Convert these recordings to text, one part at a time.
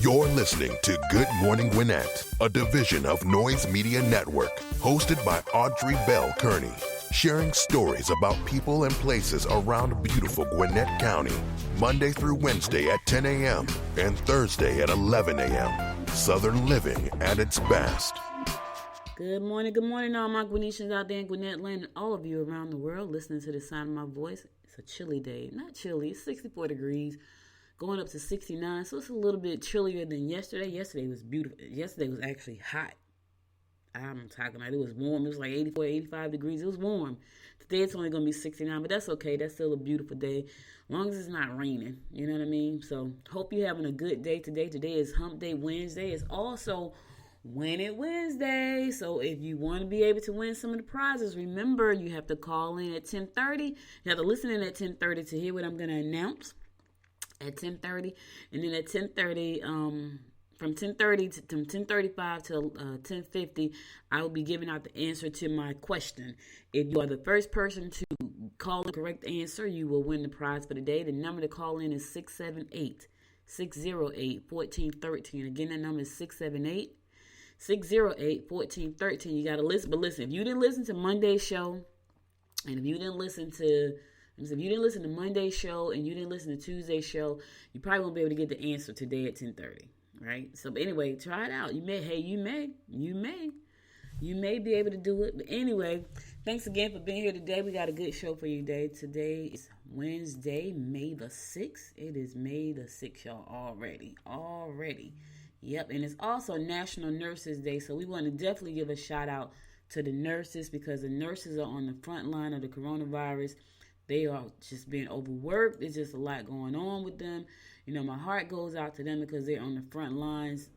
You're listening to Good Morning Gwinnett, a division of Noise Media Network, hosted by Audrey Bell Kearney, sharing stories about people and places around beautiful Gwinnett County, Monday through Wednesday at 10 a.m. and Thursday at 11 a.m. Southern living at its best. Good morning, all my Gwinnetians out there in Gwinnett land and all of you around the world listening to the sound of my voice. It's a chilly day. Not chilly, it's 64 degrees, going up to 69, so it's a little bit chillier than yesterday. Yesterday was beautiful. Yesterday was actually hot. I'm talking about it was warm. It was like 84, 85 degrees. It was warm. Today it's only going to be 69, but that's okay. That's still a beautiful day, as long as it's not raining. You know what I mean? So hope you're having a good day today. Today is Hump Day Wednesday. It's also Win It Wednesday. So if you want to be able to win some of the prizes, remember you have to call in at 10:30. You have to listen in at 10:30 to hear what I'm going to announce at 10:30, and then at 10:30, from 10:30 to 10:35 till 10:50, I will be giving out the answer to my question. If you are the first person to call the correct answer, you will win the prize for the day. The number to call in is 678-608-1413. Again, that number is 608-1413. You got to listen. But listen, if you didn't listen to Monday's show, and if you didn't listen to Monday's show and you didn't listen to Tuesday's show, you probably won't be able to get the answer today at 10:30, right? So, but anyway, try it out. You may be able to do it. But anyway, thanks again for being here today. We got a good show for you today. Today is Wednesday, May the 6th. It is May the 6th, y'all, already. Yep, and it's also National Nurses Day, so we want to definitely give a shout out to the nurses, because the nurses are on the front line of the coronavirus. They are just being overworked. There's just a lot going on with them. You know, my heart goes out to them because they're on the front lines,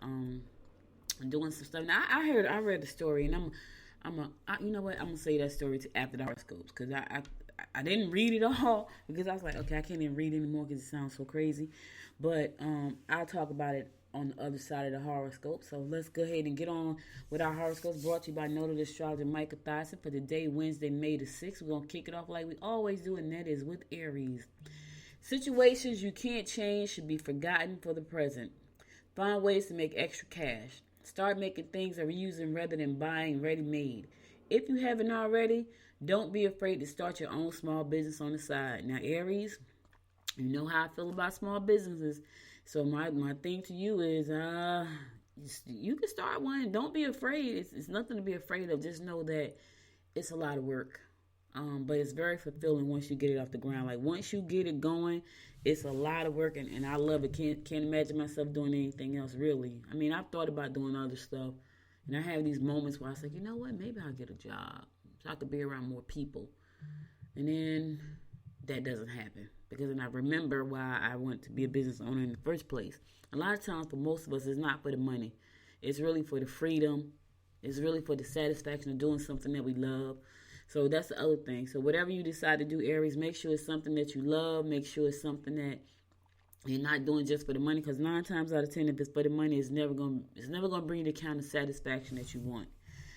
doing some stuff. Now, I read the story, and you know what? I'm gonna say that story after the horoscopes, because I didn't read it all, because I was like, okay, I can't even read anymore because it sounds so crazy. But I'll talk about it on the other side of the horoscope. So let's go ahead and get on with our horoscopes, brought to you by noted astrologer Micah Thyssen for today, Wednesday, May the 6th. We're going to kick it off like we always do, and that is with Aries. Situations you can't change should be forgotten for the present. Find ways to make extra cash. Start making things that we're using rather than buying ready-made. If you haven't already, don't be afraid to start your own small business on the side. Now, Aries, you know how I feel about small businesses. So my thing to you is, you can start one. Don't be afraid. It's nothing to be afraid of. Just know that it's a lot of work, but it's very fulfilling once you get it off the ground. Like, once you get it going, it's a lot of work, and I love it. Can't imagine myself doing anything else, really. I mean, I've thought about doing other stuff, and I have these moments where I say, you know what, maybe I'll get a job so I could be around more people, and then that doesn't happen. Because then I remember why I want to be a business owner in the first place. A lot of times for most of us, it's not for the money. It's really for the freedom. It's really for the satisfaction of doing something that we love. So that's the other thing. So whatever you decide to do, Aries, make sure it's something that you love. Make sure it's something that you're not doing just for the money. Because 9 times out of 10, if it's for the money, it's never gonna bring you the kind of satisfaction that you want.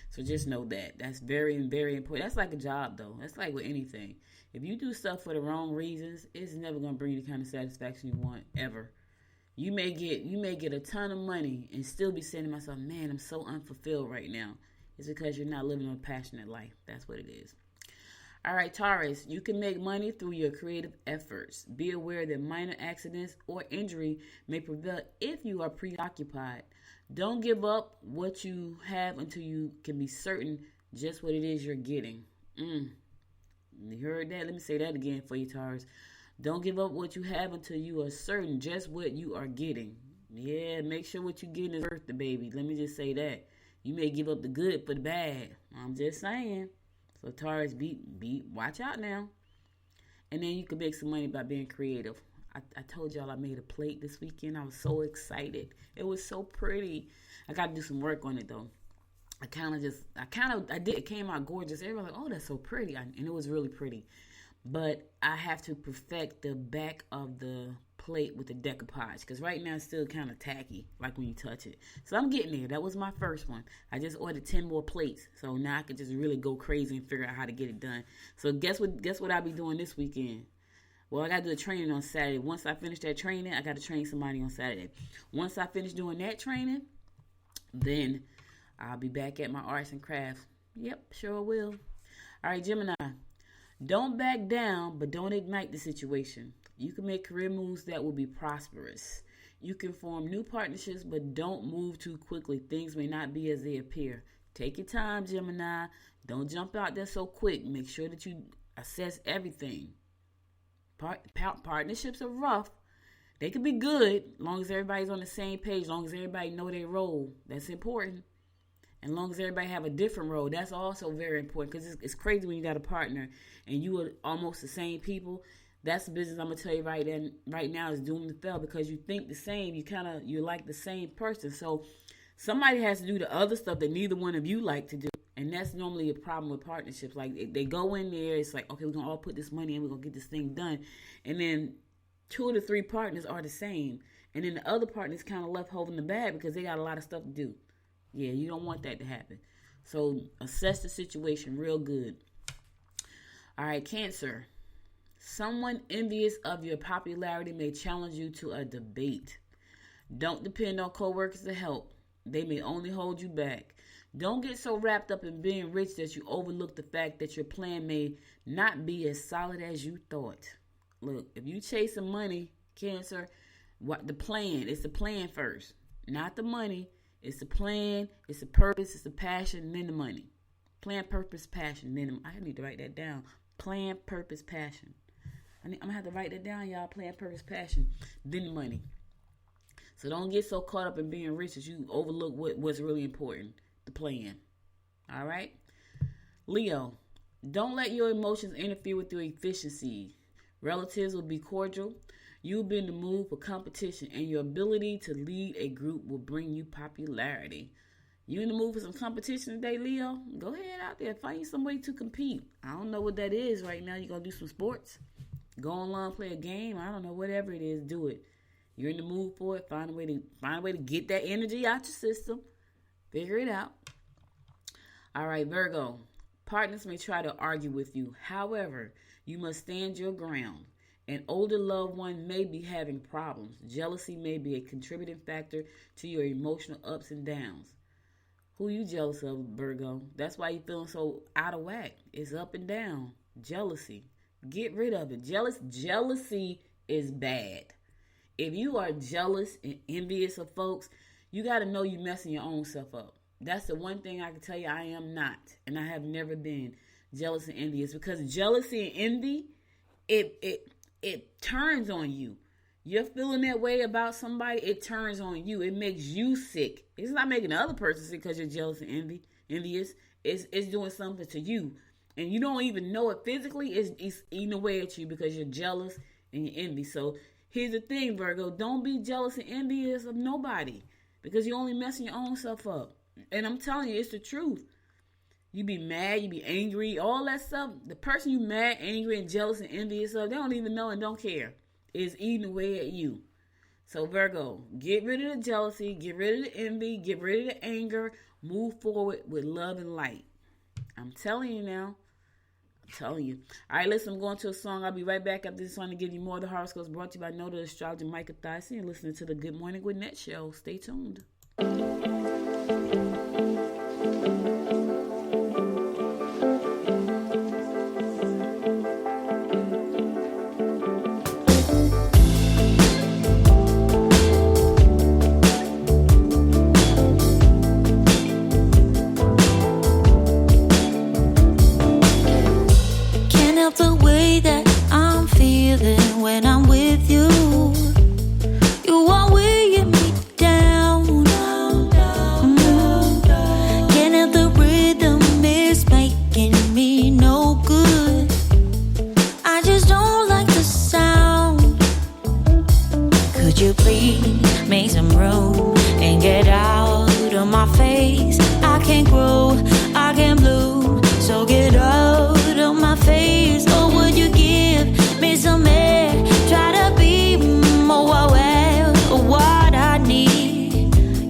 So just know that. That's very, very important. That's like a job, though. That's like with anything. If you do stuff for the wrong reasons, it's never going to bring you the kind of satisfaction you want, ever. You may get a ton of money and still be saying to myself, man, I'm so unfulfilled right now. It's because you're not living a passionate life. That's what it is. All right, Taurus, you can make money through your creative efforts. Be aware that minor accidents or injury may prevail if you are preoccupied. Don't give up what you have until you can be certain just what it is you're getting. You heard that? Let me say that again for you, Taurus. Don't give up what you have until you are certain just what you are getting. Yeah, make sure what you're getting is worth the baby. Let me just say that. You may give up the good for the bad. I'm just saying. So Taurus, watch out now. And then you can make some money by being creative. I told y'all I made a plate this weekend. I was so excited. It was so pretty. I got to do some work on it, though. I did. It came out gorgeous. Everybody was like, oh, that's so pretty. And it was really pretty. But I have to perfect the back of the plate with the decoupage, because right now it's still kind of tacky, like when you touch it. So I'm getting there. That was my first one. I just ordered 10 more plates, so now I can just really go crazy and figure out how to get it done. So guess what I'll be doing this weekend? Well, I got to do the training on Saturday. Once I finish that training, I got to train somebody on Saturday. Once I finish doing that training, then I'll be back at my arts and crafts. Yep, sure will. All right, Gemini. Don't back down, but don't ignite the situation. You can make career moves that will be prosperous. You can form new partnerships, but don't move too quickly. Things may not be as they appear. Take your time, Gemini. Don't jump out there so quick. Make sure that you assess everything. Partnerships are rough. They can be good as long as everybody's on the same page, as long as everybody know their role. That's important. And as long as everybody have a different role, that's also very important, because it's crazy when you got a partner and you are almost the same people. That's the business I'm going to tell you right now is doomed to fail, because you think the same. You're like the same person. So somebody has to do the other stuff that neither one of you like to do. And that's normally a problem with partnerships. Like, they go in there, it's like, okay, we're going to all put this money in, we're going to get this thing done. And then 2 to 3 partners are the same. And then the other partner's kind of left holding the bag because they got a lot of stuff to do. Yeah, you don't want that to happen. So assess the situation real good. All right, Cancer. Someone envious of your popularity may challenge you to a debate. Don't depend on coworkers to help. They may only hold you back. Don't get so wrapped up in being rich that you overlook the fact that your plan may not be as solid as you thought. Look, if you chasing money, Cancer, it's the plan first, not the money. It's the plan, it's the purpose, it's the passion, and then the money. Plan, purpose, passion, then I need to write that down. Plan, purpose, passion. I'm going to have to write that down, y'all. Plan, purpose, passion, then the money. So don't get so caught up in being rich that you overlook what's really important, the plan. All right? Leo, don't let your emotions interfere with your efficiency. Relatives will be cordial. You'll be in the mood for competition, and your ability to lead a group will bring you popularity. You in the mood for some competition today, Leo? Go ahead out there. Find some way to compete. I don't know what that is right now. You're going to do some sports? Go online, play a game? I don't know. Whatever it is, do it. You're in the mood for it. Find a way to get that energy out your system. Figure it out. All right, Virgo. Partners may try to argue with you. However, you must stand your ground. An older loved one may be having problems. Jealousy may be a contributing factor to your emotional ups and downs. Who you jealous of, Virgo? That's why you're feeling so out of whack. It's up and down. Jealousy. Get rid of it. Jealousy is bad. If you are jealous and envious of folks, you got to know you're messing your own self up. That's the one thing I can tell you I am not. And I have never been jealous and envious, because jealousy and envy, it turns on you. You're feeling that way about somebody, it turns on you. It makes you sick. It's not making the other person sick because you're jealous and envious. It's doing something to you. And you don't even know it physically. It's eating away at you because you're jealous and you envy. So here's the thing, Virgo. Don't be jealous and envious of nobody, because you're only messing your own self up. And I'm telling you, it's the truth. You be mad, you be angry, all that stuff. The person you mad, angry, and jealous and envious of, they don't even know and don't care. Is eating away at you. So Virgo, get rid of the jealousy, get rid of the envy, get rid of the anger, move forward with love and light. I'm telling you now. I'm telling you. All right, listen, I'm going to a song. I'll be right back after this song to give you more of the horoscopes brought to you by Know the Astrologer Micah Thyssen. You're listening to the Good Morning Gwinnett Show. Stay tuned.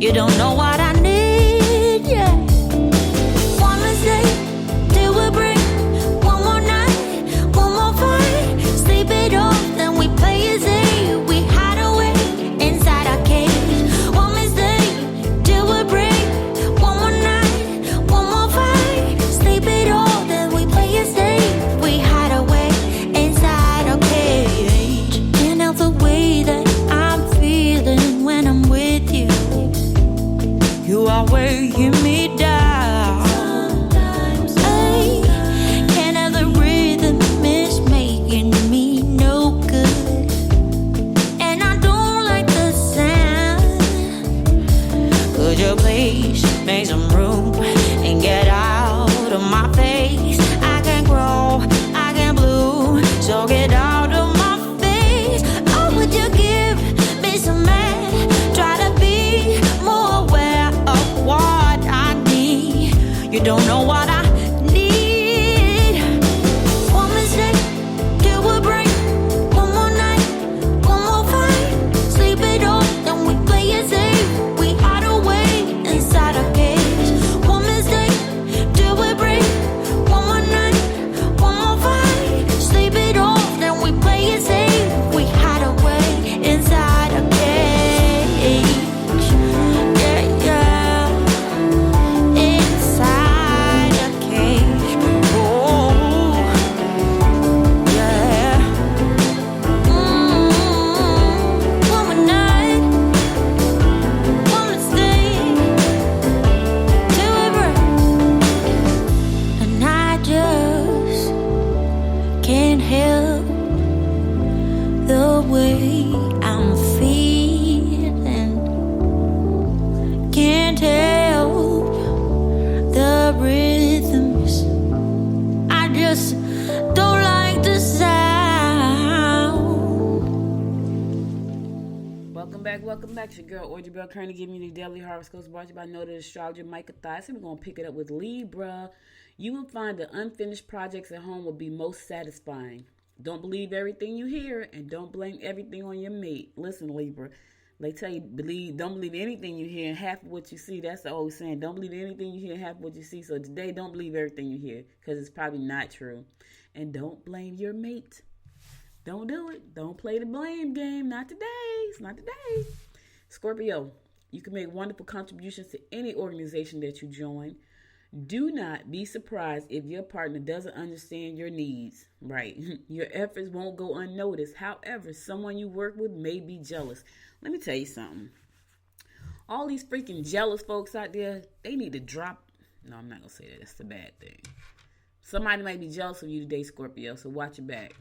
You don't know what I need, yeah. One mistake till we break. One more night, one more fight. Sleep it off. cage, make some room and get out of my face. I can grow, I can bloom, so get out of my face. Oh, would you give me some man? Try to be more aware of what I need. You don't know what I need. One mistake, till we break. One more night, one more fight. Sleep it off, then we play it safe. We hide away inside a cage. One mistake, till we break. One more night, one more fight. Sleep it off, then we play it safe. We hide away inside a cage. Yeah, yeah. Inside a cage. Oh, yeah. One more night, one mistake, till we break. And I just can't help the way I'm feeling. Can't help the rhythms. I just don't like the sound. Welcome back. It's your girl, Audrey Bell Kearney, giving you the daily horoscopes brought to you by noted astrologer Micah Thies. And we're going to pick it up with Libra. You will find the unfinished projects at home will be most satisfying. Don't believe everything you hear and don't blame everything on your mate. Listen, Libra, they tell you don't believe anything you hear and half of what you see. That's the old saying. Don't believe anything you hear and half of what you see. So today, don't believe everything you hear because it's probably not true. And don't blame your mate. Don't do it. Don't play the blame game. Not today. It's not today. Scorpio, you can make wonderful contributions to any organization that you join. Do not be surprised if your partner doesn't understand your needs, right? Your efforts won't go unnoticed. However, someone you work with may be jealous. Let me tell you something. All these freaking jealous folks out there, they need to drop. No, I'm not going to say that. That's a bad thing. Somebody might be jealous of you today, Scorpio, so watch your back.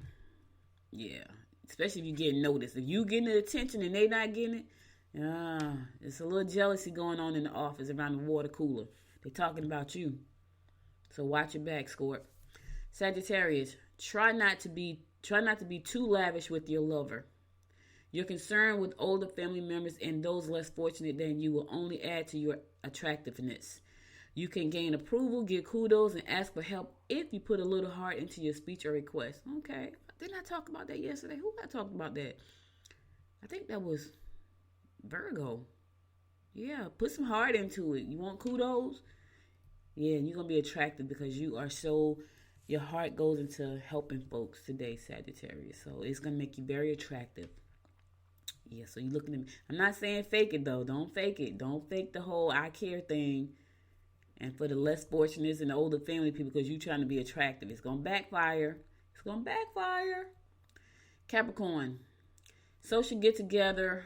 Yeah, especially if you're getting noticed. If you getting the attention and they not getting it, it's a little jealousy going on in the office around the water cooler. They talking about you. So watch your back, Scorp. Sagittarius, try not to be too lavish with your lover. Your concern with older family members and those less fortunate than you will only add to your attractiveness. You can gain approval, get kudos, and ask for help if you put a little heart into your speech or request. Okay. Didn't I talk about that yesterday? Who got talked about that? I think that was Virgo. Yeah, put some heart into it. You want kudos? Yeah, and you're going to be attractive because your heart goes into helping folks today, Sagittarius. So it's going to make you very attractive. Yeah, so you're looking at me. I'm not saying fake it, though. Don't fake it. Don't fake the whole I care thing. And for the less fortunate and the older family people, because you're trying to be attractive, it's going to backfire. It's going to backfire. Capricorn, social get-together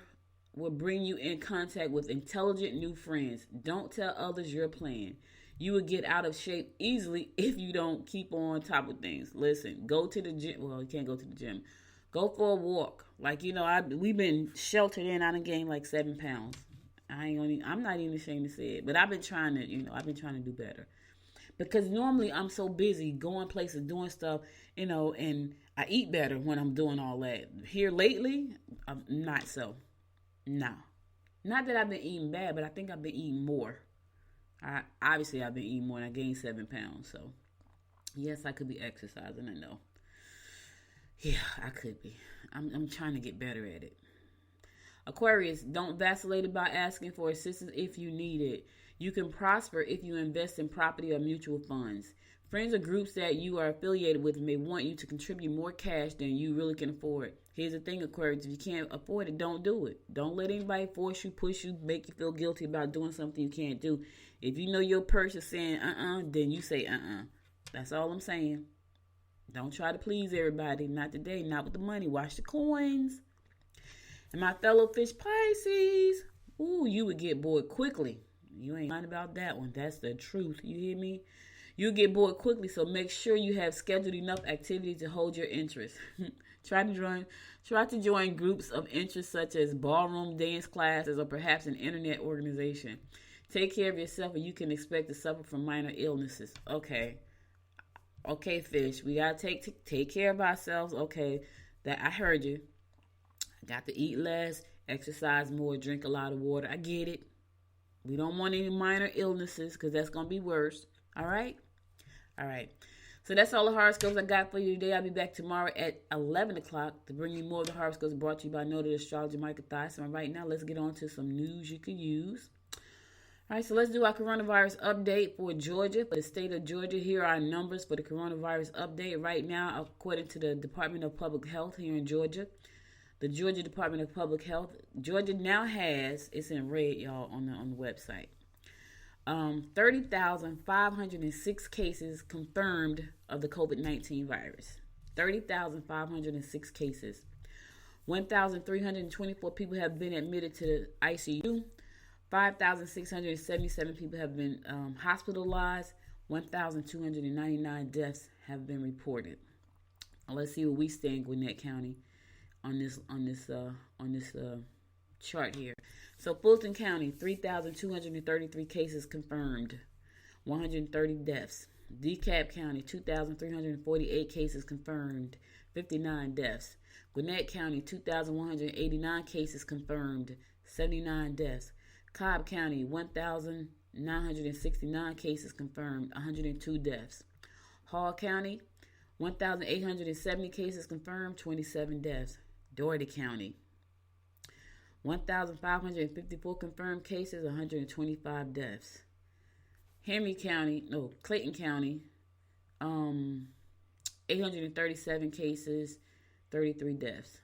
will bring you in contact with intelligent new friends. Don't tell others your plan. You will get out of shape easily if you don't keep on top of things. Listen, go to the gym. Well, you can't go to the gym. Go for a walk. Like, we've been sheltered in. I done gained like 7 pounds. I'm not even ashamed to say it. But I've been trying to do better. Because normally I'm so busy going places, doing stuff, and I eat better when I'm doing all that. Here lately, I'm not so. No. Not that I've been eating bad, but I think I've been eating more. Obviously, I've been eating more and I gained 7 pounds. So, yes, I could be exercising, I know. Yeah, I could be. I'm trying to get better at it. Aquarius, don't vacillate about asking for assistance if you need it. You can prosper if you invest in property or mutual funds. Friends or groups that you are affiliated with may want you to contribute more cash than you really can afford. Here's the thing, Aquarius. If you can't afford it, don't do it. Don't let anybody force you, push you, make you feel guilty about doing something you can't do. If you know your purse is saying then you say That's all I'm saying. Don't try to please everybody. Not today. Not with the money. Watch the coins. And my fellow fish Pisces, you would get bored quickly. You ain't lying about that one. That's the truth. You hear me? You'll get bored quickly, so make sure you have scheduled enough activity to hold your interest. Try to join groups of interest such as ballroom dance classes or perhaps an internet organization. Take care of yourself, or you can expect to suffer from minor illnesses. Okay, fish. We gotta take care of ourselves. Okay, that I heard you. Got to eat less, exercise more, drink a lot of water. I get it. We don't want any minor illnesses because that's gonna be worse. All right. So that's all the horoscopes I got for you today. I'll be back tomorrow at 11 o'clock to bring you more of the horoscopes brought to you by noted astrologer Michael Thyssen. Right now, let's get on to some news you could use. All right, so let's do our coronavirus update for Georgia. For the state of Georgia, here are our numbers for the coronavirus update. Right now, according to the Department of Public Health here in Georgia, the Georgia Department of Public Health, Georgia now has, it's in red, y'all, on the website, 30,506 cases confirmed of the COVID-19 virus. 30,506 cases. 1,324 people have been admitted to the ICU. 5,677 people have been hospitalized. 1,299 deaths have been reported. Now let's see where we stand in Gwinnett County on this chart here. So Fulton County, 3,233 cases confirmed, 130 deaths. DeKalb County, 2,348 cases confirmed, 59 deaths. Gwinnett County, 2,189 cases confirmed, 79 deaths. Cobb County, 1,969 cases confirmed, 102 deaths. Hall County, 1,870 cases confirmed, 27 deaths. Doherty County, 1,554 confirmed cases, 125 deaths. Clayton County, 837 cases, 33 deaths.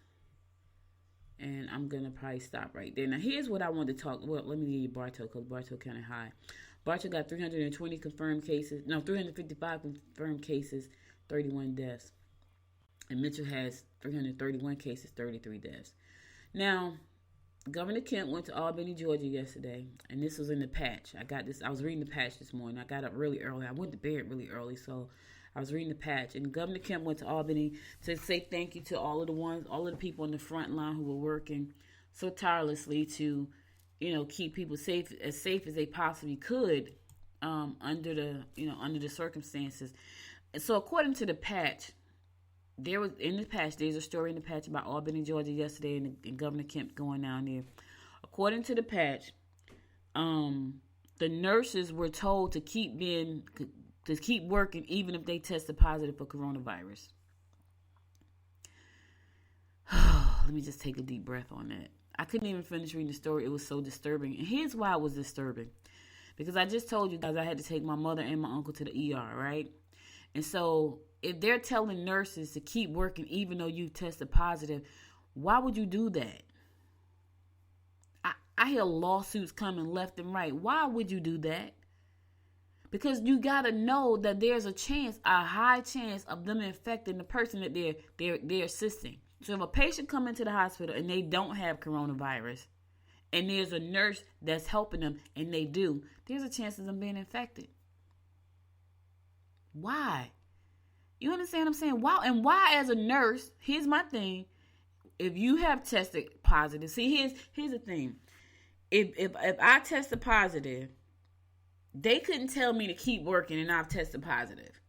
And I'm going to probably stop right there. Now, here's what I want to talk. Well, let me give you Bartow, because Bartow kind of high. Bartow got 355 confirmed cases, 31 deaths. And Mitchell has 331 cases, 33 deaths. Now, Governor Kemp went to Albany, Georgia yesterday, and this was in the patch. I was reading the patch this morning. I got up really early. I went to bed really early, so I was reading the patch. And Governor Kemp went to Albany to say thank you to all of the people on the front line who were working so tirelessly to, keep people safe as they possibly could under the circumstances. And so according to the patch, there's a story in the patch about Albany, Georgia yesterday, and Governor Kemp going down there. According to the patch, the nurses were told to keep working even if they tested positive for coronavirus. Let me just take a deep breath on that. I couldn't even finish reading the story. It was so disturbing. And here's why it was disturbing. Because I just told you guys I had to take my mother and my uncle to the ER, right? And so if they're telling nurses to keep working even though you tested positive, why would you do that? I hear lawsuits coming left and right. Why would you do that? Because you got to know that there's a high chance of them infecting the person that they're assisting. So if a patient come into the hospital and they don't have coronavirus, and there's a nurse that's helping them and they do, there's a chance of them being infected. Why? You understand what I'm saying? Why as a nurse, here's my thing. If you have tested positive, see, here's the thing. If I tested positive, they couldn't tell me to keep working and I've tested positive.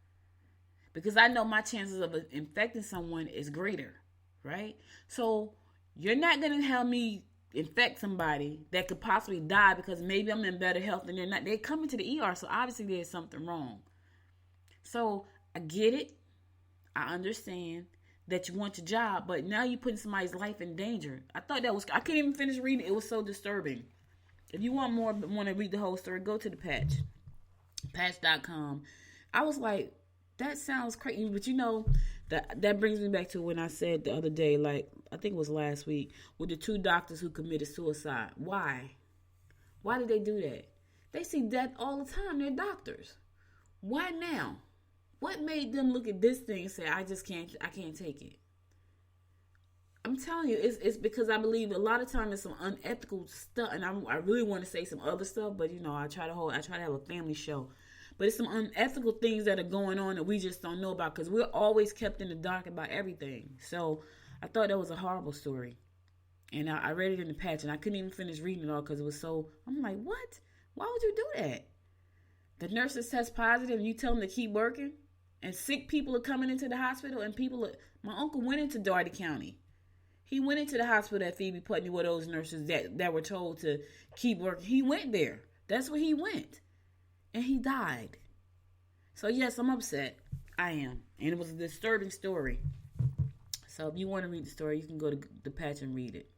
Because I know my chances of infecting someone is greater, right? So you're not going to help me infect somebody that could possibly die because maybe I'm in better health than they're not. They're coming to the ER, so obviously there's something wrong. So I get it. I understand that you want your job, but now you're putting somebody's life in danger. I couldn't even finish reading it. It was so disturbing. If you want to read the whole story, go to the patch, patch.com. I was like, that sounds crazy. But that brings me back to when I said the other day, like, I think it was last week, with the 2 doctors who committed suicide. Why? Why did they do that? They see death all the time. They're doctors. Why now? What made them look at this thing and say, I can't take it? I'm telling you, it's because I believe a lot of times it's some unethical stuff, and I really want to say some other stuff, but I try to have a family show. But it's some unethical things that are going on that we just don't know about because we're always kept in the dark about everything. So I thought that was a horrible story. And I read it in the patch, and I couldn't even finish reading it all because it was so, I'm like, what? Why would you do that? The nurses test positive and you tell them to keep working? And sick people are coming into the hospital and my uncle went into Dougherty County. He went into the hospital at Phoebe Putney with those nurses that were told to keep working. He went there. That's where he went. And he died. So yes, I'm upset. I am. And it was a disturbing story. So if you want to read the story, you can go to the patch and read it.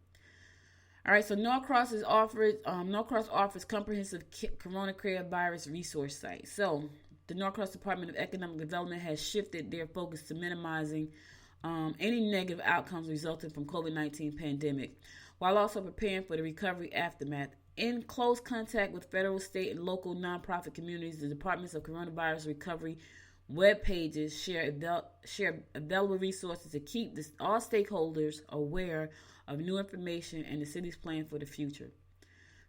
All right, so Norcross offers comprehensive coronavirus resource site. So the Norcross Department of Economic Development has shifted their focus to minimizing any negative outcomes resulting from COVID-19 pandemic, while also preparing for the recovery aftermath. In close contact with federal, state, and local nonprofit communities, the Departments of Coronavirus Recovery web pages share available resources to keep all stakeholders aware of new information and the city's plan for the future.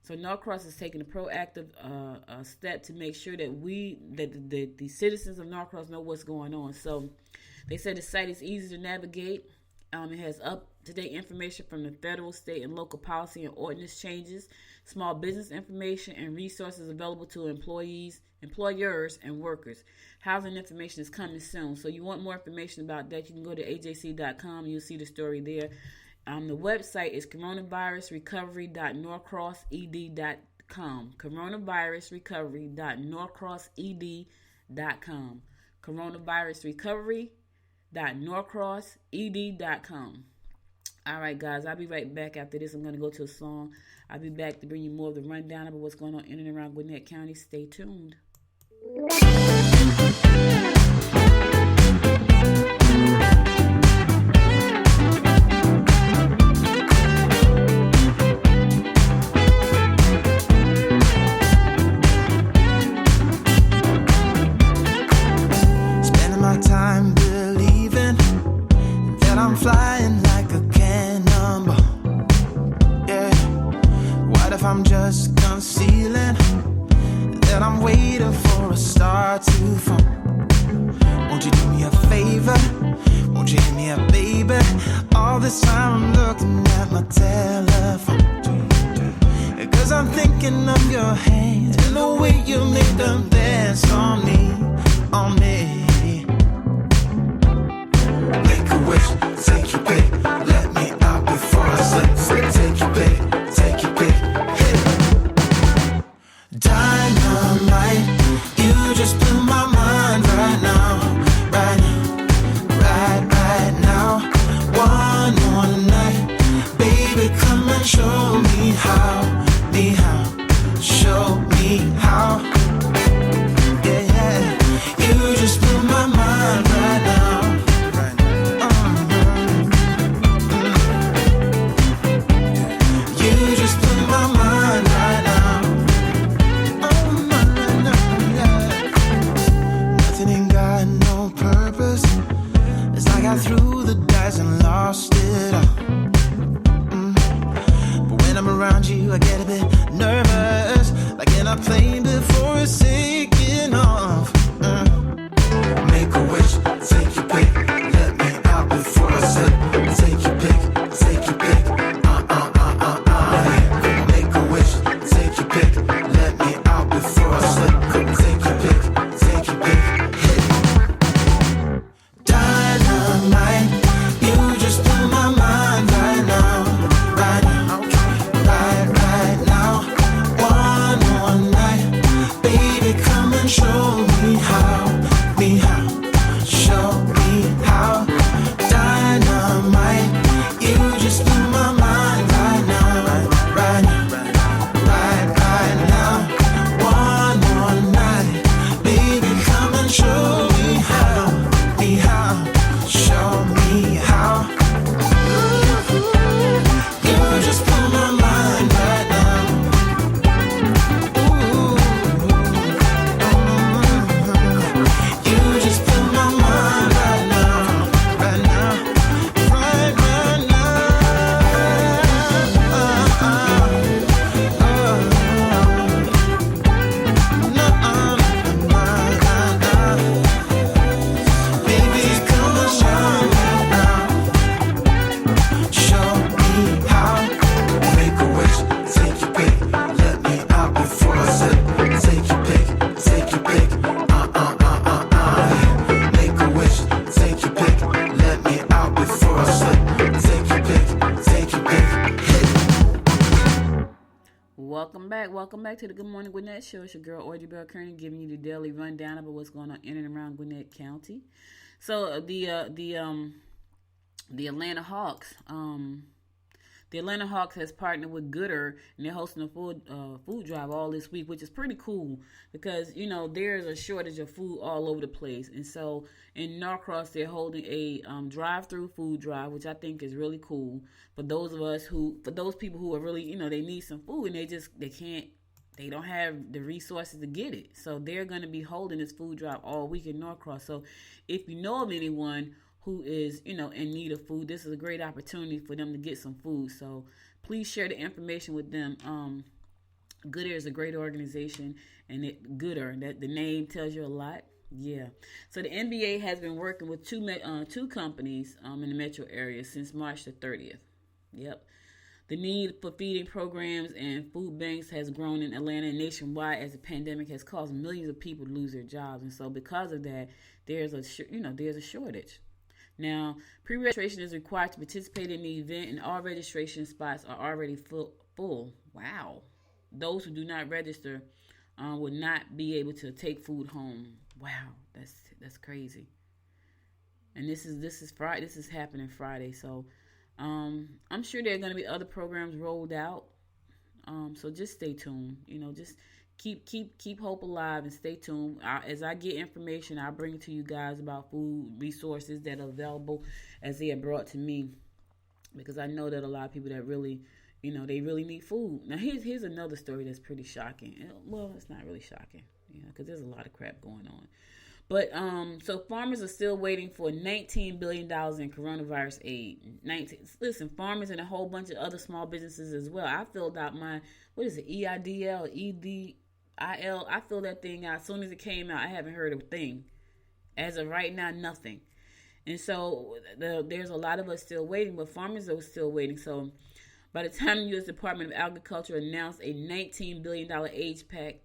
So Norcross is taking a proactive step to make sure that the citizens of Norcross know what's going on. So they said the site is easy to navigate. It has up-to-date information from the federal, state, and local policy and ordinance changes, small business information, and resources available to employers, and workers. Housing information is coming soon. So you want more information about that, you can go to ajc.com. You'll see the story there. The website is coronavirusrecovery.norcrossed.com. coronavirusrecovery.norcrossed.com. coronavirusrecovery.norcrossed.com. All right, guys, I'll be right back after this. I'm going to go to a song. I'll be back to bring you more of the rundown about what's going on in and around Gwinnett County. Stay tuned. Spending my time believing that I'm flying like a cannonball. Yeah. What if I'm just concealing that I'm waiting for a star to fall? Won't you do me a favor? Won't you hit me up, baby? All this time I'm looking at my telephone, 'cause I'm thinking of your hands and the way you make them dance on me, on me. Make a wish, take your pick, let me out before I slip. Take your pick, take your pick, hit it. Dynamite, you just blew my mind right now, right now. One more night, baby, come and show me how, show me how. Yeah, you just blew my mind right now. You just blew my mind right now. Nothing ain't got no purpose. It's like I threw the dice and lost it all. But when I'm around you, I get a bit nervous, like in a plane before it's taking off. Make a wish, take your pick, let me out before I slip. Take your pick, take your pick. Make a wish, take your pick, let me out before I slip. Take your pick, take your pick, hit it. Dynamite, you just blew my mind right now, right now. One more night, baby, come welcome back. Welcome back to the Good Morning Gwinnett Show. It's your girl, Audrey Bell Kearney, giving you the daily rundown about what's going on in and around Gwinnett County. So the Atlanta Hawks, has partnered with Goodr, and they're hosting a food drive all this week, which is pretty cool because, you know, there's a shortage of food all over the place. And so in Norcross, they're holding a drive-through food drive, which I think is really cool for those people who are really, you know, they need some food and they don't have the resources to get it. So they're going to be holding this food drive all week in Norcross. So if you know of anyone who is, you know, in need of food, this is a great opportunity for them to get some food. So please share the information with them. Goodr is a great organization, and Goodr, that the name tells you a lot. Yeah. So the NBA has been working with two companies in the metro area since March the 30th. Yep. The need for feeding programs and food banks has grown in Atlanta and nationwide as the pandemic has caused millions of people to lose their jobs. And so because of that, there's a shortage. Now, pre-registration is required to participate in the event, and all registration spots are already full. Wow. Those who do not register will not be able to take food home. Wow, that's crazy. And this is Friday. This is happening Friday. So I'm sure there are going to be other programs rolled out. So just stay tuned. You know, just keep hope alive and stay tuned. As I get information, I'll bring it to you guys about food resources that are available as they are brought to me, because I know that a lot of people that really, you know, they really need food. Now here's another story that's pretty shocking. Well, it's not really shocking, you know, because there's a lot of crap going on. But so farmers are still waiting for $19 billion in coronavirus aid. Listen, farmers and a whole bunch of other small businesses as well. I filled out my, what is it, EIDL, EDIL. I filled that thing out as soon as it came out. I haven't heard a thing. As of right now, nothing. And so there's a lot of us still waiting, but farmers are still waiting. So by the time the U.S. Department of Agriculture announced a $19 billion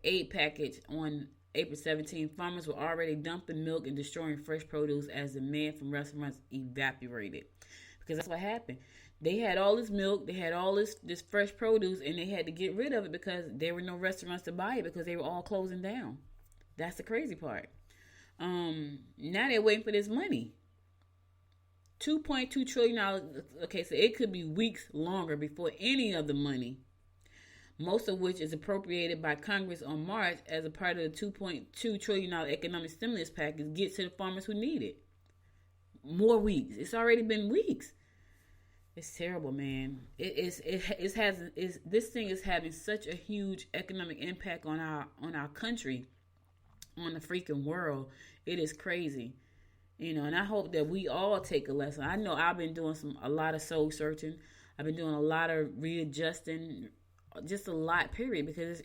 aid package on April 17, farmers were already dumping milk and destroying fresh produce as demand from restaurants evaporated. Because that's what happened. They had all this milk, they had all this fresh produce, and they had to get rid of it because there were no restaurants to buy it because they were all closing down. That's the crazy part. Now they're waiting for this money. $2.2 trillion. Okay, so it could be weeks longer before any of the money, most of which is appropriated by Congress on March as a part of the $2.2 trillion economic stimulus package, gets to the farmers who need it. More weeks. It's already been weeks. It's terrible, man. This thing is having such a huge economic impact on our country, on the freaking world. It is crazy, you know. And I hope that we all take a lesson. I know I've been doing a lot of soul searching. I've been doing a lot of readjusting, just a lot. Period, because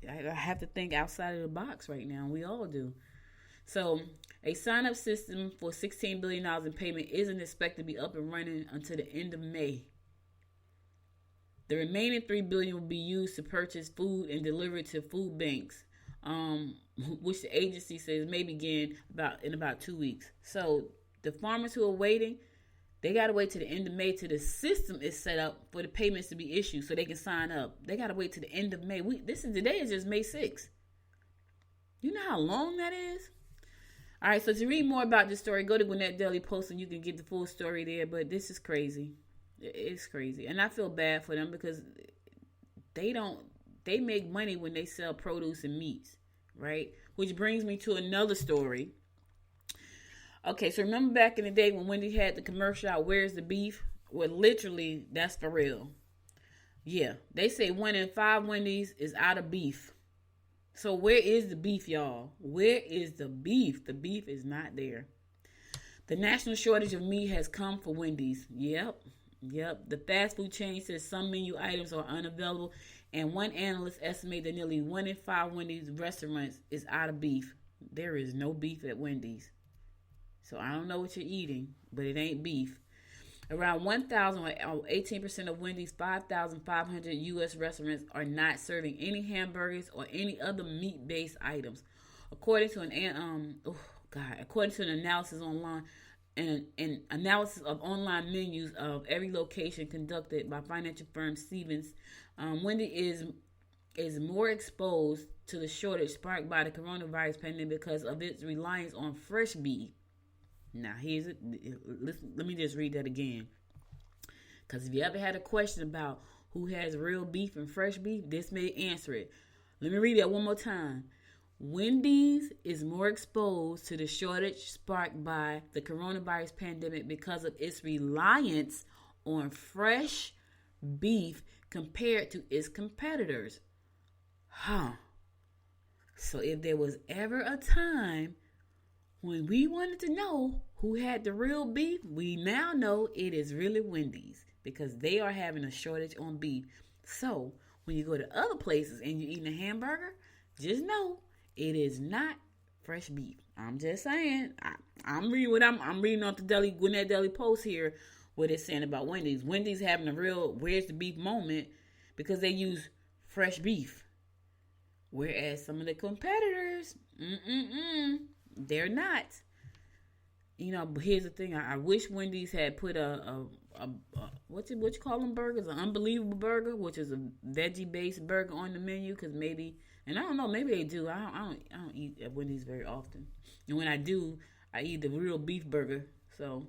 I have to think outside of the box right now. We all do. So, a sign-up system for $16 billion in payment isn't expected to be up and running until the end of May. The remaining $3 billion will be used to purchase food and deliver it to food banks, which the agency says may begin in about 2 weeks. So, the farmers who are waiting, they got to wait to the end of May till the system is set up for the payments to be issued so they can sign up. They got to wait to the end of May. Today is just May 6th. You know how long that is? All right, so to read more about this story, go to Gwinnett Daily Post and you can get the full story there. But this is crazy. It's crazy. And I feel bad for them because they make money when they sell produce and meats, right? Which brings me to another story. Okay, so remember back in the day when Wendy had the commercial out, "Where's the beef?" Well, literally, that's for real. Yeah, they say 1 in 5 Wendy's is out of beef. So where is the beef, y'all? Where is the beef? The beef is not there. The national shortage of meat has come for Wendy's. Yep. The fast food chain says some menu items are unavailable, and one analyst estimates that nearly 1 in 5 Wendy's restaurants is out of beef. There is no beef at Wendy's. So I don't know what you're eating, but it ain't beef. Around 1,000 or 18% of Wendy's 5,500 U.S. restaurants are not serving any hamburgers or any other meat-based items. According to an analysis online, an analysis of online menus of every location conducted by financial firm Stevens, Wendy is more exposed to the shortage sparked by the coronavirus pandemic because of its reliance on fresh beef. Now, let me just read that again. Because if you ever had a question about who has real beef and fresh beef, this may answer it. Let me read that one more time. Wendy's is more exposed to the shortage sparked by the coronavirus pandemic because of its reliance on fresh beef compared to its competitors. So if there was ever a time when we wanted to know who had the real beef, we now know it is really Wendy's, because they are having a shortage on beef. So when you go to other places and you're eating a hamburger, just know it is not fresh beef. I'm just saying. I'm reading what I'm reading off the Gwinnett Daily Post here, what it's saying about Wendy's. Wendy's having a real where's the beef moment because they use fresh beef. Whereas some of the competitors, they're not. You know, but here's the thing. I wish Wendy's had put a what you call them burgers? An unbelievable burger, which is a veggie-based burger on the menu, because maybe, and I don't know, maybe they do. I don't eat at Wendy's very often. And when I do, I eat the real beef burger. So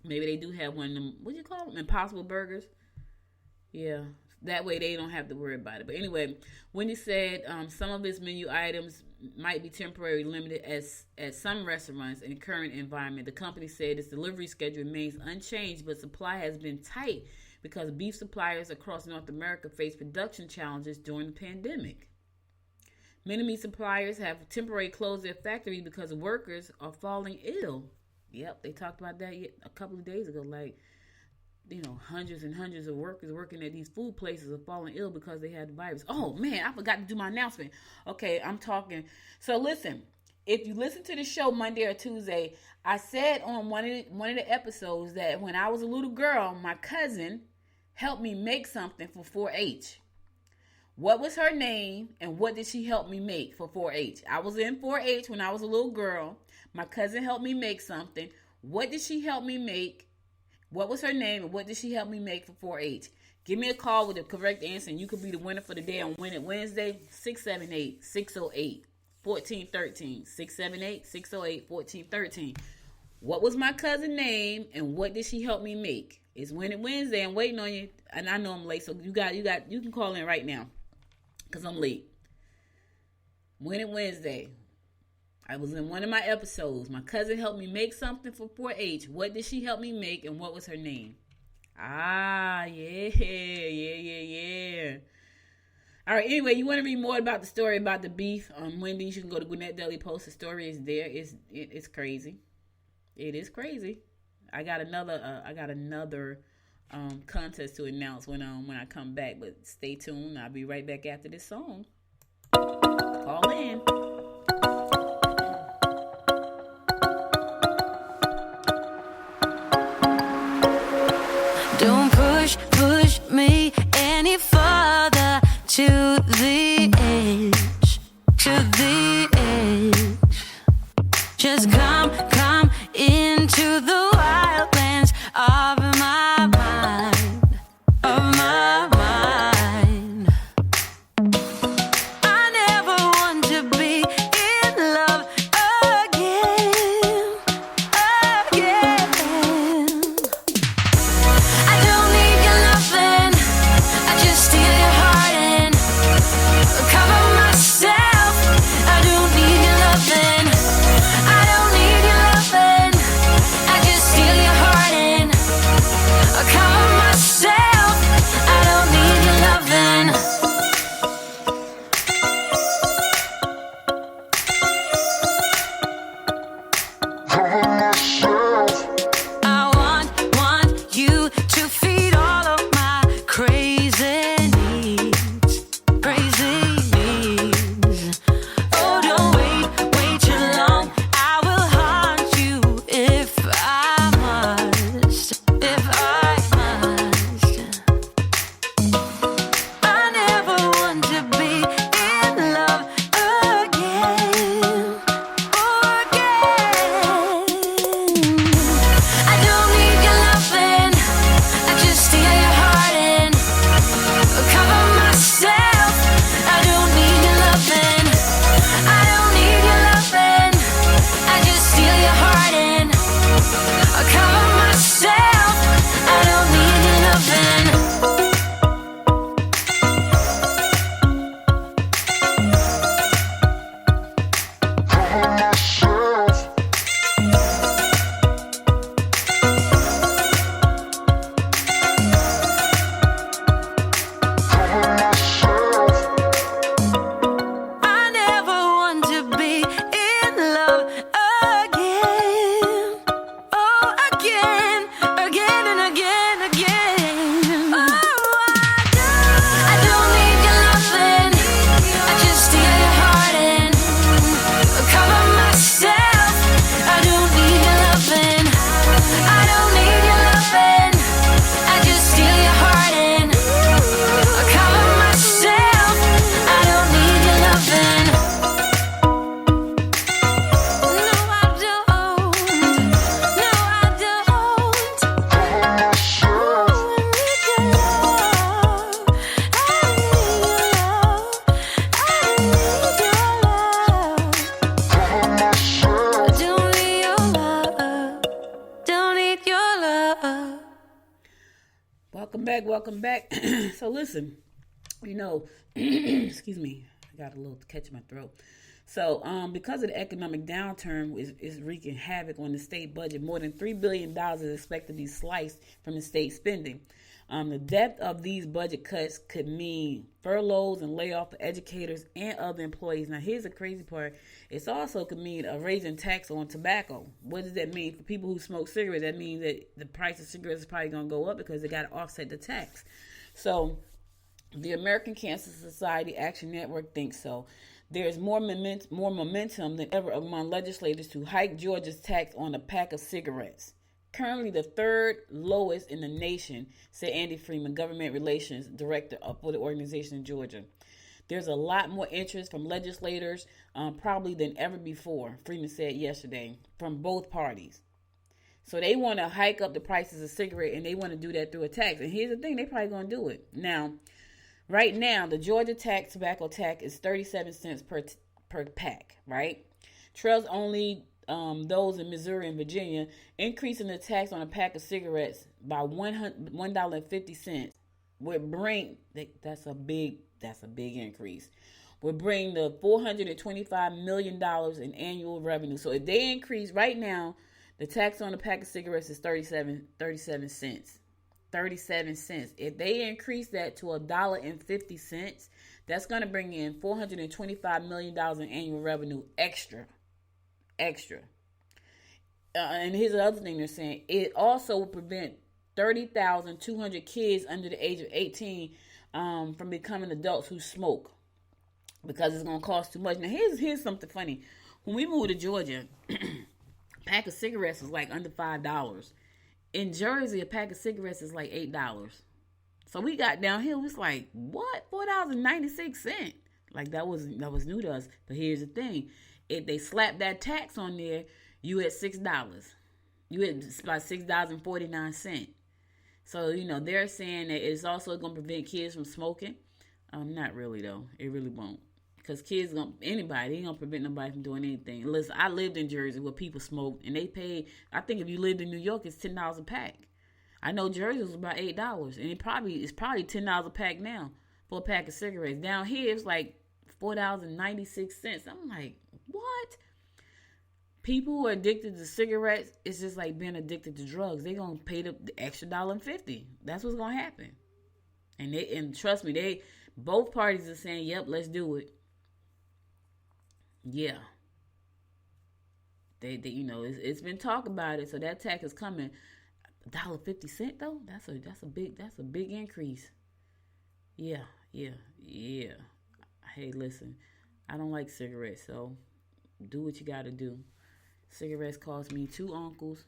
maybe they do have one of them, what do you call them? Impossible burgers. Yeah. That way they don't have to worry about it. But anyway, Wendy said some of its menu items might be temporarily limited at some restaurants in the current environment. The company said its delivery schedule remains unchanged, but supply has been tight because beef suppliers across North America face production challenges during the pandemic. Many meat suppliers have temporarily closed their factories because workers are falling ill. Yep, they talked about that a couple of days ago. Like, you know, hundreds and hundreds of workers working at these food places are falling ill because they had the virus. Oh, man, I forgot to do my announcement. Okay, I'm talking. So, listen, if you listen to the show Monday or Tuesday, I said on one of the episodes that when I was a little girl, my cousin helped me make something for 4-H. What was her name and what did she help me make for 4-H? I was in 4-H when I was a little girl. My cousin helped me make something. What did she help me make? What was her name and what did she help me make for 4-H? Give me a call with the correct answer and you could be the winner for the day on Win It Wednesday, 678-608-1413. 678-608-1413. What was my cousin's name and what did she help me make? It's Win It Wednesday. I'm waiting on you. And I know I'm late, so you can call in right now because I'm late. Win It Wednesday. I was in one of my episodes. My cousin helped me make something for 4-H. What did she help me make and what was her name? Yeah. All right, anyway, you want to read more about the story about the beef on Wendy's, you can go to Gwinnett Daily Post. The story is there. It's crazy. It is crazy. I got another contest to announce when I come back, but stay tuned. I'll be right back after this song. Call in. Don't push me any further to the edge, Just come into the wildlands of my mind, I never want to be in love again. I don't need your loving, I just steal your heart and Welcome back. So listen, excuse me, I got a little catch in my throat. So because of the economic downturn is wreaking havoc on the state budget, more than $3 billion is expected to be sliced from the state spending. The depth of these budget cuts could mean furloughs and layoff for educators and other employees. Now, here's the crazy part. It also could mean a raising tax on tobacco. What does that mean? For people who smoke cigarettes, that means that the price of cigarettes is probably going to go up because they got to offset the tax. So the American Cancer Society Action Network thinks so. There is more momentum than ever among legislators to hike Georgia's tax on a pack of cigarettes. Currently the third lowest in the nation, said Andy Freeman, government relations director for the organization in Georgia. There's a lot more interest from legislators probably than ever before, Freeman said yesterday, from both parties. So they want to hike up the prices of cigarettes, and they want to do that through a tax. And here's the thing, they probably going to do it. Now, right now, the Georgia tobacco tax is 37 cents per pack, right? Trails only those in Missouri and Virginia, increasing the tax on a pack of cigarettes by $1.50 would bring, that's a big increase, would bring the $425 million in annual revenue. So if they increase right now, the tax on a pack of cigarettes is 37 cents. 37 cents. If they increase that to $1.50, that's going to bring in $425 million in annual revenue extra. And here's the other thing they're saying. It also will prevent 30,200 kids under the age of 18 from becoming adults who smoke, because it's going to cost too much. Now, here's something funny. When we moved to Georgia, a pack of cigarettes was like under $5. In Jersey, a pack of cigarettes is like $8. So we got down here, it was like, what? $4.96. Like that was new to us. But here's the thing. If they slap that tax on there, you at $6. You at about $6.49. So, they're saying that it's also going to prevent kids from smoking. Not really, though. It really won't. Because kids, anybody, ain't going to prevent nobody from doing anything. Listen, I lived in Jersey where people smoked, and they paid, I think if you lived in New York, it's $10 a pack. I know Jersey was about $8, and it's probably $10 a pack now for a pack of cigarettes. Down here, it's like $4.96. I'm like, what? People who are addicted to cigarettes, it's just like being addicted to drugs. They're going to pay the extra $1.50. That's what's going to happen. And trust me, both parties are saying, yep, let's do it. Yeah. It's been talk about it, so that tax is coming. $1.50 though? That's a big increase. Yeah. Hey, listen, I don't like cigarettes, so do what you got to do. Cigarettes caused me 2 uncles,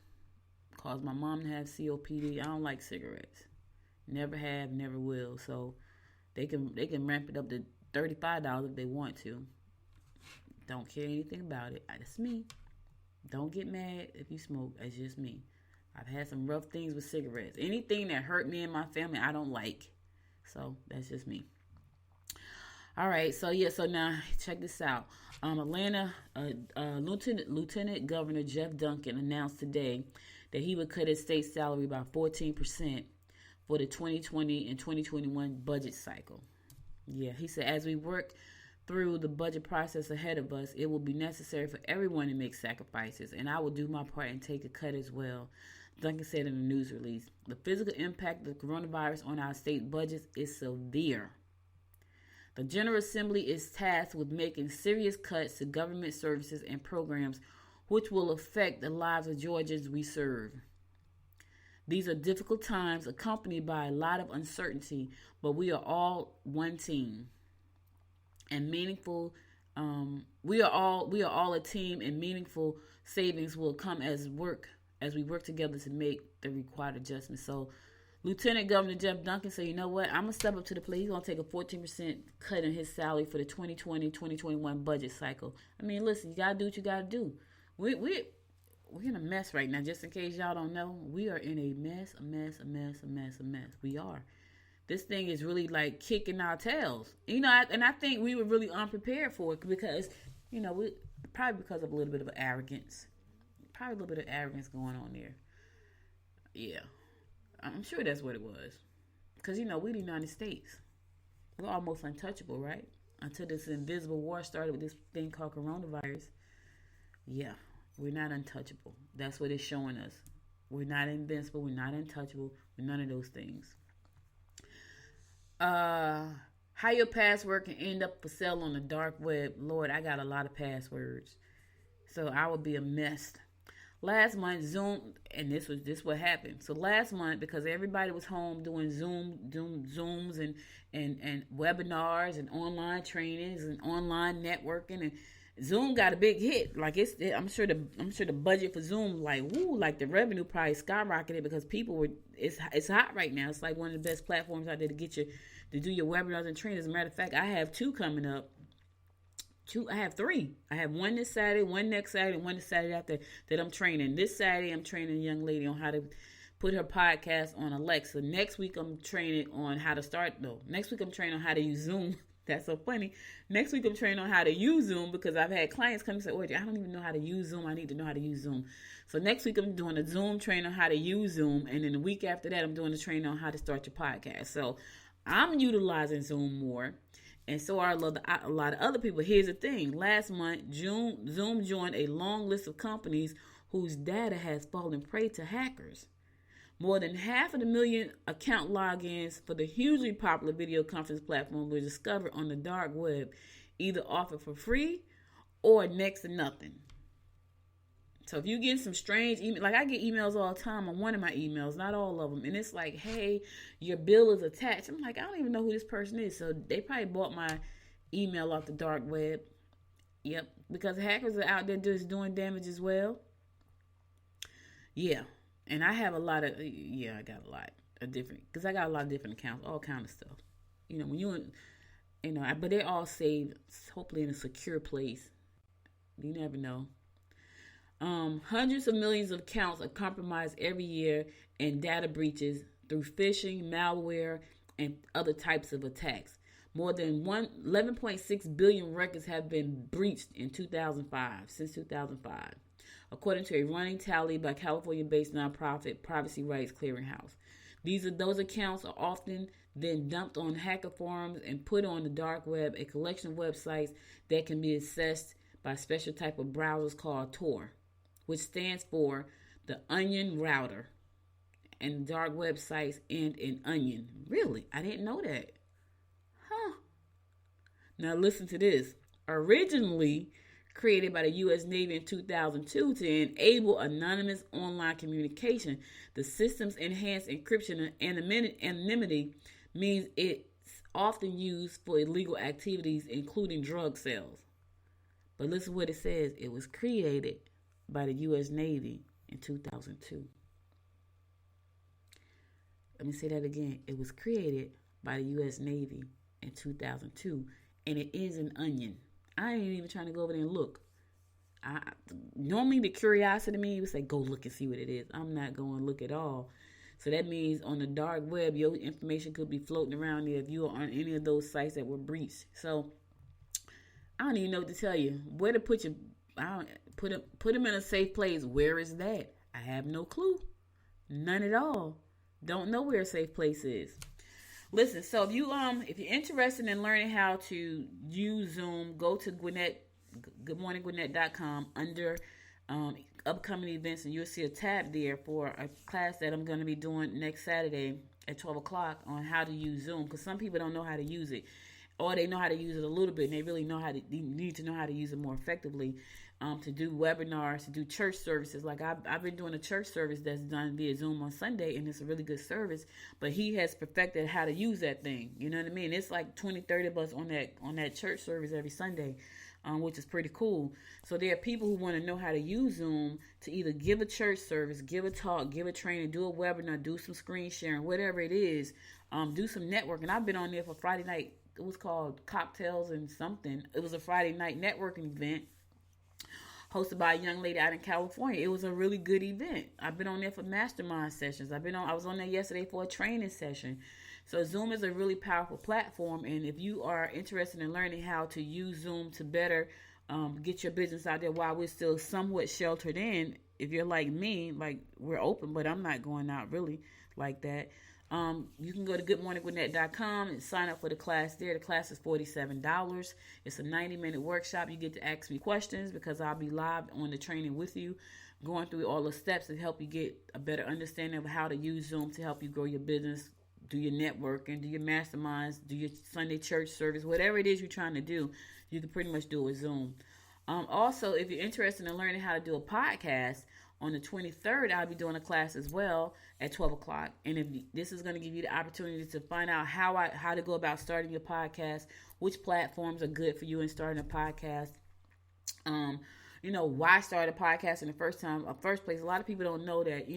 caused my mom to have COPD. I don't like cigarettes. Never have, never will. So they can ramp it up to $35 if they want to. Don't care anything about it. That's me. Don't get mad if you smoke. That's just me. I've had some rough things with cigarettes. Anything that hurt me and my family, I don't like. So that's just me. All right, so now check this out. Atlanta Lieutenant Governor Jeff Duncan announced today that he would cut his state salary by 14% for the 2020 and 2021 budget cycle. Yeah, he said, as we work through the budget process ahead of us, it will be necessary for everyone to make sacrifices, and I will do my part and take a cut as well, Duncan said in a news release. The physical impact of the coronavirus on our state budgets is severe. The General Assembly is tasked with making serious cuts to government services and programs which will affect the lives of Georgians we serve. These are difficult times accompanied by a lot of uncertainty, but we are all one team and meaningful. We are all a team, and meaningful savings will come as we work together to make the required adjustments. So Lieutenant Governor Jeff Duncan said, you know what, I'm going to step up to the plate. He's going to take a 14% cut in his salary for the 2020-2021 budget cycle. I mean, listen, you got to do what you got to do. We're in a mess right now. Just in case y'all don't know, we are in a mess. We are. This thing is really like kicking our tails. And I think we were really unprepared for it because, probably because of a little bit of arrogance. Probably a little bit of arrogance going on there. Yeah. I'm sure that's what it was. Because, we're the United States. We're almost untouchable, right? Until this invisible war started with this thing called coronavirus. Yeah, we're not untouchable. That's what it's showing us. We're not invincible. We're not untouchable. We're none of those things. How your password can end up for sale on the dark web. Lord, I got a lot of passwords. So I would be a mess. Last month, Zoom, and this what happened. So last month, because everybody was home doing Zooms and webinars and online trainings and online networking, and Zoom got a big hit. Like I'm sure the budget for Zoom, like the revenue probably skyrocketed because people it's hot right now. It's like one of the best platforms out there to get you to do your webinars and trainings. As a matter of fact, I have 2 coming up. I have 3. I have one this Saturday, one next Saturday, and one the Saturday after that I'm training. This Saturday, I'm training a young lady on how to put her podcast on Alexa. Next week, I'm training on how to Next week, I'm training on how to use Zoom. That's so funny. Next week, I'm training on how to use Zoom because I've had clients come and say, I don't even know how to use Zoom. I need to know how to use Zoom. So next week, I'm doing a Zoom training on how to use Zoom. And then the week after that, I'm doing a training on how to start your podcast. So I'm utilizing Zoom more. And so are a lot of other people. Here's the thing. Last month, Zoom joined a long list of companies whose data has fallen prey to hackers. More than 500,000 account logins for the hugely popular video conference platform were discovered on the dark web, either offered for free or next to nothing. So if you get some strange email, like I get emails all the time on one of my emails, not all of them, and it's like, hey, your bill is attached. I'm like, I don't even know who this person is. So they probably bought my email off the dark web. Yep, because hackers are out there just doing damage as well. Yeah, and I have I got a lot of different, because I got a lot of different accounts, all kind of stuff. But they're all saved, hopefully in a secure place. You never know. Hundreds of millions of accounts are compromised every year in data breaches through phishing, malware, and other types of attacks. More than 11.6 billion records have been breached in 2005, since 2005, according to a running tally by California-based nonprofit Privacy Rights Clearinghouse. Those accounts are often then dumped on hacker forums and put on the dark web, a collection of websites that can be accessed by a special type of browsers called Tor, which stands for the Onion Router. And dark websites end in onion. Really? I didn't know that. Huh. Now listen to this. Originally created by the U.S. Navy in 2002 to enable anonymous online communication, the system's enhanced encryption and anonymity means it's often used for illegal activities, including drug sales. But listen to what it says. It was created by the U.S. Navy in 2002. Let me say that again. It was created by the U.S. Navy in 2002, and it is an onion. I ain't even trying to go over there and look. Normally, the curiosity to me would say, go look and see what it is. I'm not going to look at all. So that means on the dark web, your information could be floating around there if you are on any of those sites that were breached. So I don't even know what to tell you. Where to put your... Put them in a safe place. Where is that? I have no clue. None at all. Don't know where a safe place is. Listen, so if you're interested in learning how to use Zoom, go to Gwinnett, goodmorninggwinnett.com under upcoming events, and you'll see a tab there for a class that I'm going to be doing next Saturday at 12 o'clock on how to use Zoom, because some people don't know how to use it. Or they know how to use it a little bit, and they really need to know how to use it more effectively to do webinars, to do church services. Like I've been doing a church service that's done via Zoom on Sunday, and it's a really good service. But he has perfected how to use that thing. You know what I mean? It's like 20, 30 of us on that church service every Sunday, which is pretty cool. So there are people who want to know how to use Zoom to either give a church service, give a talk, give a training, do a webinar, do some screen sharing, whatever it is, do some networking. I've been on there for Friday night. It was called Cocktails and something. It was a Friday night networking event hosted by a young lady out in California. It was a really good event. I've been on there for mastermind sessions. I was on there yesterday for a training session. So Zoom is a really powerful platform. And if you are interested in learning how to use Zoom to better get your business out there while we're still somewhat sheltered in, if you're like me, like we're open, but I'm not going out really like that. You can go to goodmorninggwinnett.com and sign up for the class there. The class is $47. It's a 90-minute workshop. You get to ask me questions because I'll be live on the training with you, going through all the steps to help you get a better understanding of how to use Zoom to help you grow your business, do your networking, do your masterminds, do your Sunday church service, whatever it is you're trying to do, you can pretty much do it with Zoom. Also, if you're interested in learning how to do a podcast, on the 23rd, I'll be doing a class as well at 12 o'clock. And if this is going to give you the opportunity to find out how to go about starting your podcast, which platforms are good for you in starting a podcast. Why start a podcast in the first place. A lot of people don't know that,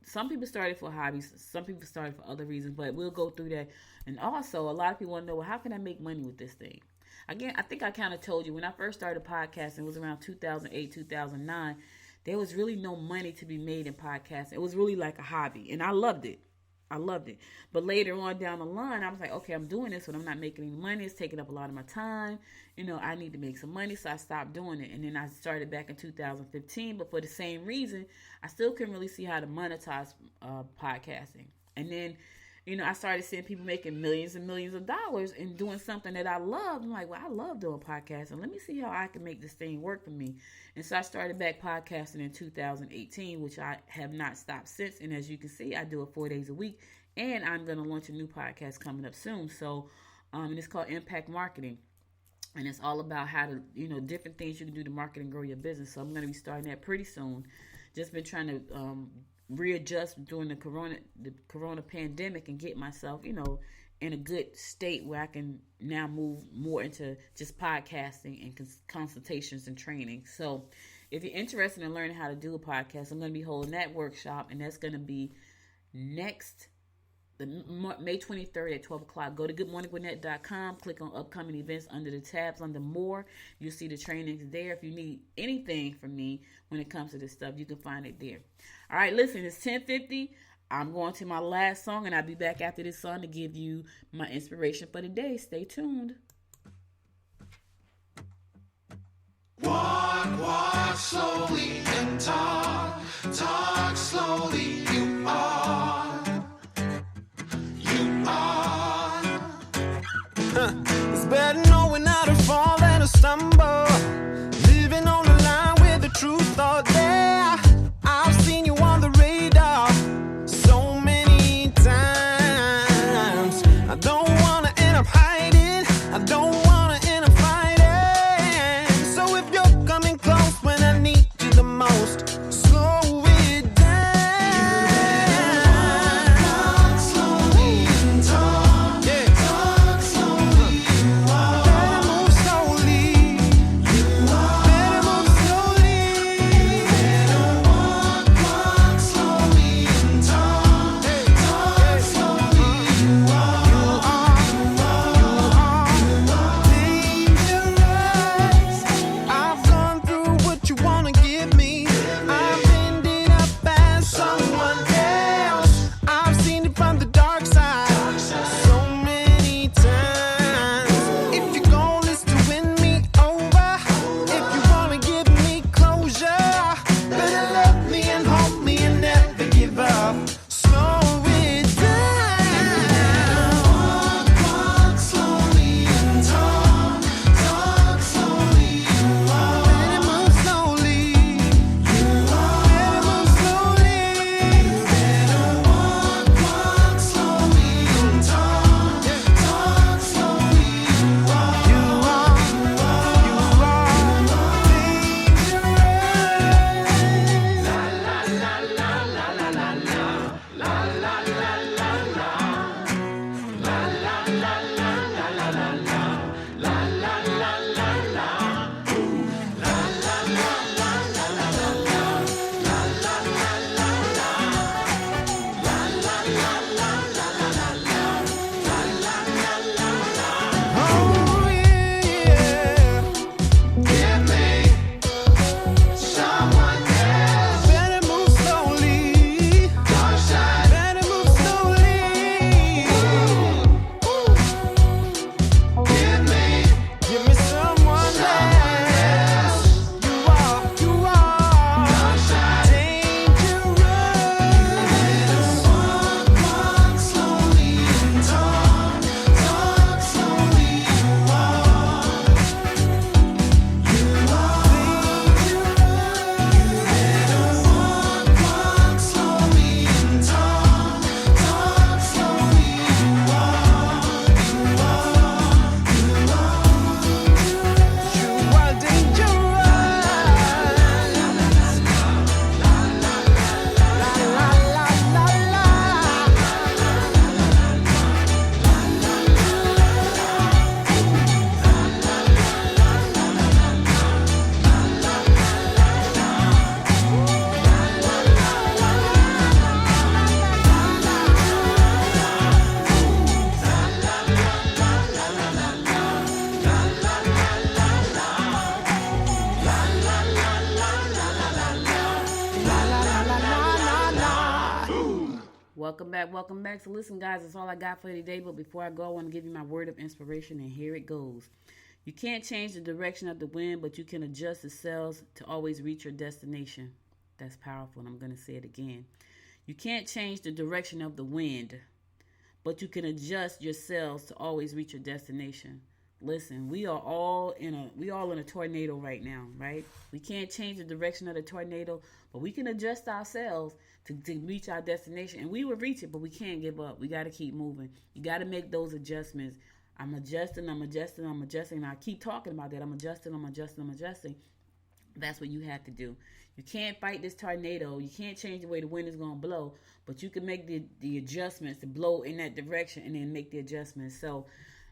some people started for hobbies. Some people started for other reasons, but we'll go through that. And also, a lot of people want to know, well, how can I make money with this thing? Again, I think I kind of told you when I first started podcasting, it was around 2008, 2009. There was really no money to be made in podcasting. It was really like a hobby, and I loved it. But later on down the line, I was like, okay, I'm doing this, but I'm not making any money. It's taking up a lot of my time. I need to make some money, so I stopped doing it. And then I started back in 2015, but for the same reason, I still couldn't really see how to monetize podcasting. And then, I started seeing people making millions and millions of dollars and doing something that I loved. I'm like, well, I love doing podcasting. Let me see how I can make this thing work for me. And so I started back podcasting in 2018, which I have not stopped since. And as you can see, I do it 4 days a week. And I'm going to launch a new podcast coming up soon. So, and it's called Impact Marketing. And it's all about how to, different things you can do to market and grow your business. So I'm going to be starting that pretty soon. Just been trying to readjust during the corona pandemic and get myself, in a good state where I can now move more into just podcasting and consultations and training. So if you're interested in learning how to do a podcast, I'm going to be holding that workshop, and that's going to be May 23rd at 12 o'clock. Go to goodmorninggwinnett.com, click on upcoming events under the tabs under more. You'll see the trainings there. If you need anything from me when it comes to this stuff, you can find it there. All right, listen, it's 10:50. I'm going to my last song, and I'll be back after this song to give you my inspiration for the day. Stay tuned. Walk slowly and talk slowly. You are. It's better knowing how to fall than to stumble. Living on the line with the truth out there. I've seen you on the radar so many times. I don't want to end up hiding. I don't want to end up fighting. So if you're coming close when I need you the most, slow it down. Talk slowly and talk. Yeah. Talk slowly. You are. Better move slowly. You are. Better move slowly. Welcome back. So listen, guys, that's all I got for you today. But before I go, I want to give you my word of inspiration, and here it goes. You can't change the direction of the wind, but you can adjust the sails to always reach your destination. That's powerful, and I'm going to say it again. You can't change the direction of the wind, but you can adjust your sails to always reach your destination. Listen, we all in a tornado right now, right? We can't change the direction of the tornado, but we can adjust ourselves to reach our destination, and we will reach it, but we can't give up. We got to keep moving. You got to make those adjustments. I'm adjusting. And I keep talking about that. I'm adjusting. That's what you have to do. You can't fight this tornado. You can't change the way the wind is going to blow, but you can make the adjustments to blow in that direction and then make the adjustments. So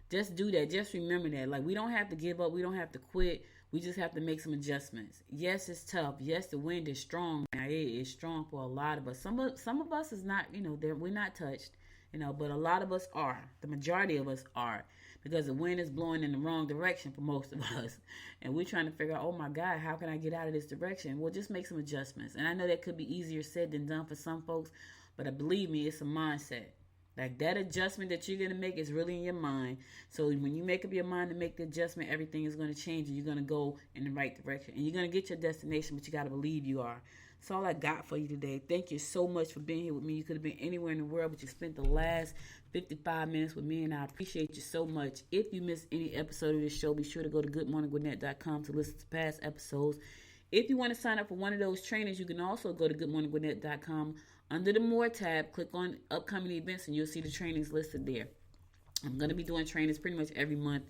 just do that. Just remember that. Like, we don't have to give up. We don't have to quit. We just have to make some adjustments. Yes, it's tough. Yes, the wind is strong. Now, it is strong for a lot of us. Some of us is not, we're not touched, but a lot of us are. The majority of us are, because the wind is blowing in the wrong direction for most of us. And we're trying to figure out, oh my God, how can I get out of this direction? Well, just make some adjustments. And I know that could be easier said than done for some folks, but believe me, it's a mindset. Like, that adjustment that you're going to make is really in your mind. So when you make up your mind to make the adjustment, everything is going to change and you're going to go in the right direction. And you're going to get your destination, but you got to believe you are. That's all I got for you today. Thank you so much for being here with me. You could have been anywhere in the world, but you spent the last 55 minutes with me, and I appreciate you so much. If you missed any episode of this show, be sure to go to goodmorninggwinnett.com to listen to past episodes. If you want to sign up for one of those trainings, you can also go to goodmorninggwinnett.com. Under the More tab, click on upcoming events, and you'll see the trainings listed there. I'm going to be doing trainings pretty much every month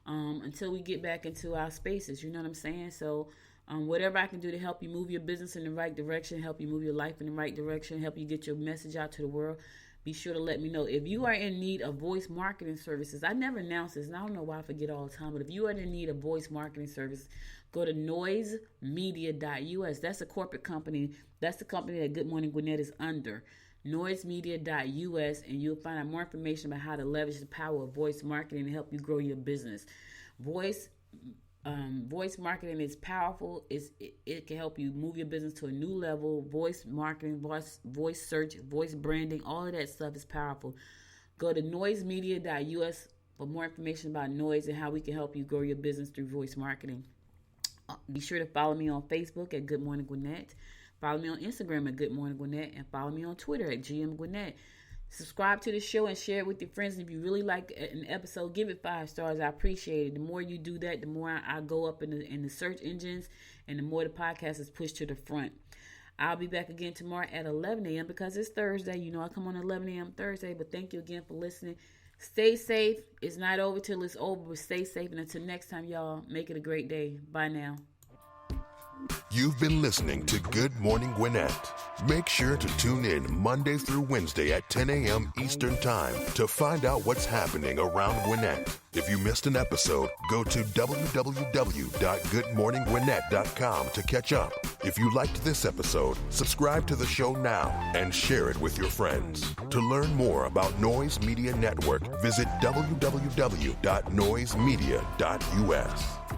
until we get back into our spaces. You know what I'm saying? So whatever I can do to help you move your business in the right direction, help you move your life in the right direction, help you get your message out to the world, be sure to let me know. If you are in need of voice marketing services, I never announce this, and I don't know why I forget all the time, but if you are in need of voice marketing services, go to noisemedia.us. That's a corporate company. That's the company that Good Morning Gwinnett is under. Noisemedia.us, and you'll find out more information about how to leverage the power of voice marketing to help you grow your business. Voice marketing is powerful. It can help you move your business to a new level. Voice marketing, voice search, voice branding, all of that stuff is powerful. Go to noisemedia.us for more information about noise and how we can help you grow your business through voice marketing. Be sure to follow me on Facebook at Good Morning Gwinnett. Follow me on Instagram at Good Morning Gwinnett, and follow me on Twitter at GM Gwinnett. Subscribe to the show and share it with your friends. If you really like an episode, give it 5 stars. I appreciate it. The more you do that, the more I go up in the search engines, and the more the podcast is pushed to the front. I'll be back again tomorrow at 11 a.m. because it's Thursday. You know I come on 11 a.m. Thursday, but thank you again for listening. Stay safe. It's not over till it's over, but stay safe. And until next time, y'all, make it a great day. Bye now. You've been listening to Good Morning Gwinnett. Make sure to tune in Monday through Wednesday at 10 a.m. Eastern Time to find out what's happening around Gwinnett. If you missed an episode, go to www.goodmorninggwinnett.com to catch up. If you liked this episode, subscribe to the show now and share it with your friends. To learn more about Noise Media Network, visit www.noisemedia.us.